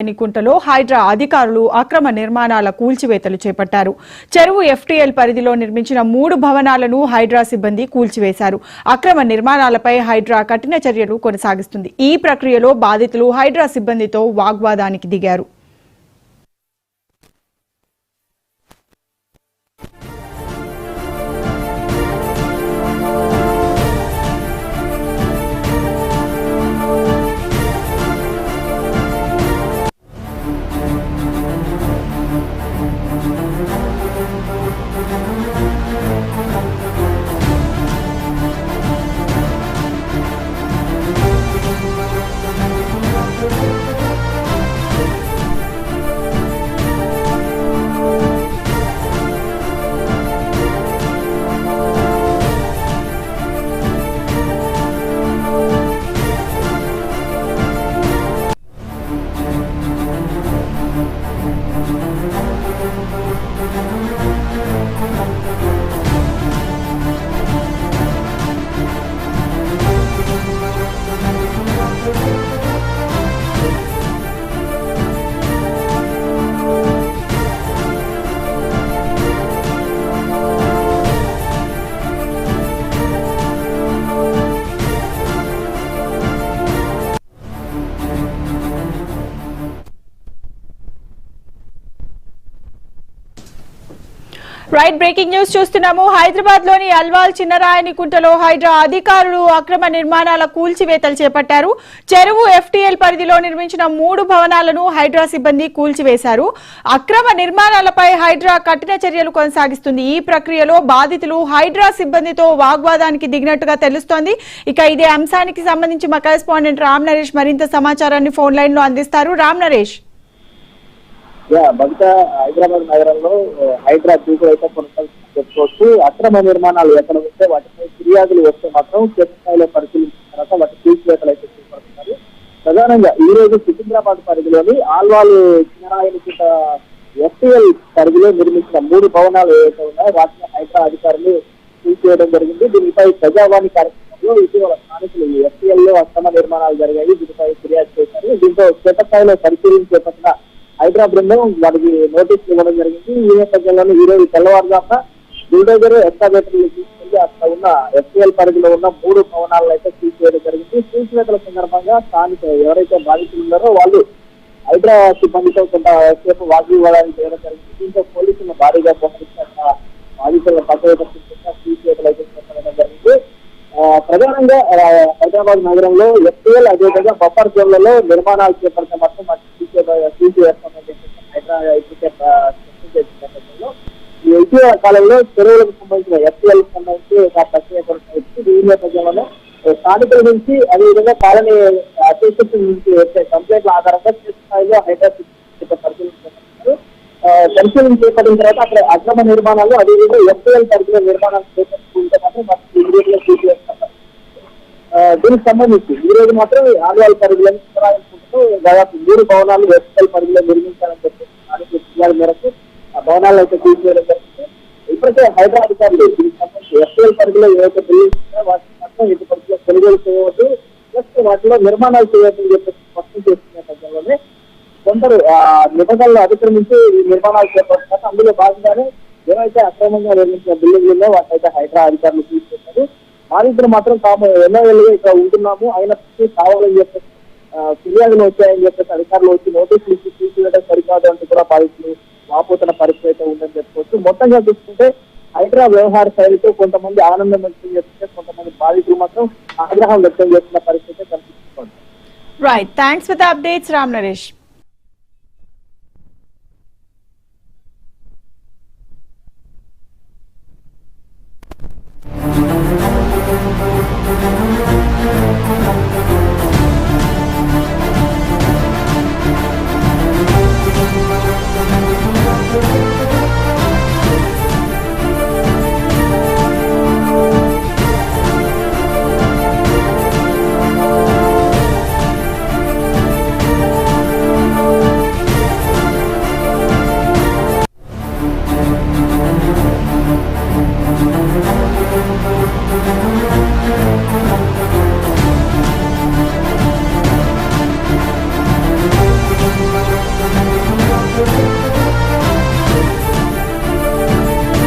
కుంటలో హైడ్రా అధికారులు అక్రమ నిర్మాణాల కూల్చివేతలు చేపట్టారు. చెరువు ఎఫ్టీఎల్ పరిధిలో నిర్మించిన 3 భవనాలను హైడ్రా సిబ్బంది కూల్చివేశారు. అక్రమ నిర్మాణాలపై హైడ్రా కఠిన చర్యలు కొనసాగిస్తుంది. ఈ ప్రక్రియలో బాధితులు హైడ్రా సిబ్బందితో వాగ్వాదానికి దిగారు. రైట్ బ్రేకింగ్ న్యూస్ చూస్తున్నాము. హైదరాబాద్ లోని అల్వాల్ చిన్నరాయని కుంటలో హైడ్రా అధికారులు అక్రమ నిర్మాణాల కూల్చివేతలు చేపట్టారు. చెరువు ఎఫ్టీఎల్ పరిధిలో నిర్మించిన 3 భవనాలను హైడ్రా సిబ్బంది కూల్చివేశారు. అక్రమ నిర్మాణాలపై హైడ్రా కఠిన చర్యలు కొనసాగిస్తుంది. ఈ ప్రక్రియలో బాధితులు హైడ్రా సిబ్బందితో వాగ్వాదానికి దిగినట్టుగా తెలుస్తోంది. ఇక ఇదే అంశానికి సంబంధించి మా కరెస్పాండెంట్ రామ్ నరేష్ మరింత సమాచారాన్ని ఫోన్ లైన్ లో అందిస్తారు. రామ్ నరేష్. బహుశా హైదరాబాద్ నగరంలో హైడ్రా దూకుడు అయితే చెప్పుకోవచ్చు. అక్రమ నిర్మాణాలు ఎక్కడ ఉంటే వాటిపై ఫిర్యాదులు వస్తే మాత్రం క్షేత్రస్థాయిలో పరిశీలించిన తర్వాత వాటి కూల్చివేతలు అయితే చేపడుతున్నారు. ప్రధానంగా ఈ రోజు సికింద్రాబాద్ పరిధిలోని ఆల్వాల్ చిన్నరాయనికుంట ఎఫ్టీఎల్ పరిధిలో నిర్మించిన 3 భవనాలు ఏవైతే ఉన్నాయో వాటిని హైడ్రా అధికారులు కూల్చివేయడం జరిగింది. దీనిపై ప్రజావాణి కార్యక్రమంలో ఇటీవల స్థానికులు ఎఫ్టీఎల్ లో అక్రమ నిర్మాణాలు జరిగాయి, దీనిపై ఫిర్యాదు చేశారు. దీంతో క్షేత్రస్థాయిలో పరిశీలన చేపట్టిన హైడ్రా బృందం వారికి నోటీసులు ఇవ్వడం జరిగింది. ఈ నేపథ్యంలోనే ఈ రోజు తెల్లవారుజామున బుల్డోజర్ ఎక్స్కవేటర్లు తీసుకెళ్లి అక్కడ ఉన్న ఎఫ్టీఎల్ పరిధిలో ఉన్న 3 భవనాలను అయితే కూల్చివేయడం జరిగింది. కూల్చివేతల సందర్భంగా స్థానిక ఎవరైతే బాధితులు ఉన్నారో వాళ్ళు హైడ్రా సిబ్బందితో కొంతసేపు వాగ్వివాదాన్ని చేయడం జరిగింది. దీంతో పోలీసులను భారీగా మోహరించిన బాధితులను పక్కన కూల్చివేతలు అయితే చేపట్టడం జరిగింది. ప్రధానంగా హైదరాబాద్ నగరంలో ఎఫ్టీఎల్ అదేవిధంగా బఫర్ జోన్లలో నిర్మాణాలు చేపడితే మాత్రం కూల్చివేస్తామని చెప్పేసి హైడ్రా ఇప్పటికే నేపథ్యంలో ఈ ఇటీవల కాలంలో చెరువులకు సంబంధించిన ఎఫ్టీఎల్ సంబంధించి ఒక ప్రక్రియ కొనసాగుతుంది. ఈ నేపథ్యంలోనే స్థానికుల నుంచి అదేవిధంగా కాలనీ అసోసియేషన్ నుంచి వచ్చే కంప్లైంట్ల ఆధారంగా స్థాయిలో హైడ్రా పరిశీలన చేపట్టిన తర్వాత అక్కడ అక్రమ నిర్మాణాలు అదేవిధంగా ఎఫ్టీఎల్ పరిధిలో నిర్మాణాలు చేపట్టుకుంటే మాత్రం కూల్చివేస్తారు. దీనికి సంబంధించి ఈ రోజు మాత్రం ఆల్వాల్ పరిధిలో దాదాపు 3 భవనాలు ఎఫ్టీఎల్ పరిధిలో నిర్మించాలని చెప్పి ఫిర్యాదు మేరకు ఆ భవనాలను అయితే కూల్చివేయడం జరిగింది. ఇప్పటికే హైడ్రా అధికారులు దీనికి సంబంధించి ఎఫ్టీఎల్ పరిధిలో ఏవైతే బిల్డింగ్స్ ఉన్నాయో వాటిని మాత్రం ఇటు పరిధిలో కొనుగోలు చేయవద్దు, ప్లస్ వాటిలో నిర్మాణాలు చేయవద్దని చెప్పేసి స్పష్టం చేస్తున్న నేపథ్యంలోనే కొందరు నిబంధనలు అతిక్రమించి ఈ నిర్మాణాలు చేపడుతున్నారు. అందులో భాగంగానే ఏవైతే అక్రమంగా నిర్మించిన బిల్డింగ్లలో వాటినైతే హైడ్రా అధికారులు తీసుకొచ్చారు. బాధితులు మాత్రం తాము ఎన్నో ఏళ్ళుగా ఇక్కడ ఉంటున్నాము, అయినప్పటికీ కావాలని చెప్పేసి ఫిర్యాదులు వచ్చాయని చెప్పేసి అధికారులు వచ్చి నోటీసులు ఇచ్చి తీసుకెళ్ళడం సరికాదు అంటూ కూడా బాధితులు వాపోతున్న పరిస్థితి అయితే ఉందని చెప్పుకోవచ్చు. మొత్తంగా చూసుకుంటే హైడ్రా వ్యవహార శైలితో కొంతమంది ఆనందం వ్యక్తం చేస్తుంటే కొంతమంది బాధితులు మాత్రం ఆగ్రహం వ్యక్తం చేస్తున్న పరిస్థితి కనిపిస్తుంది. Right, thanks for the updates Ram Naresh.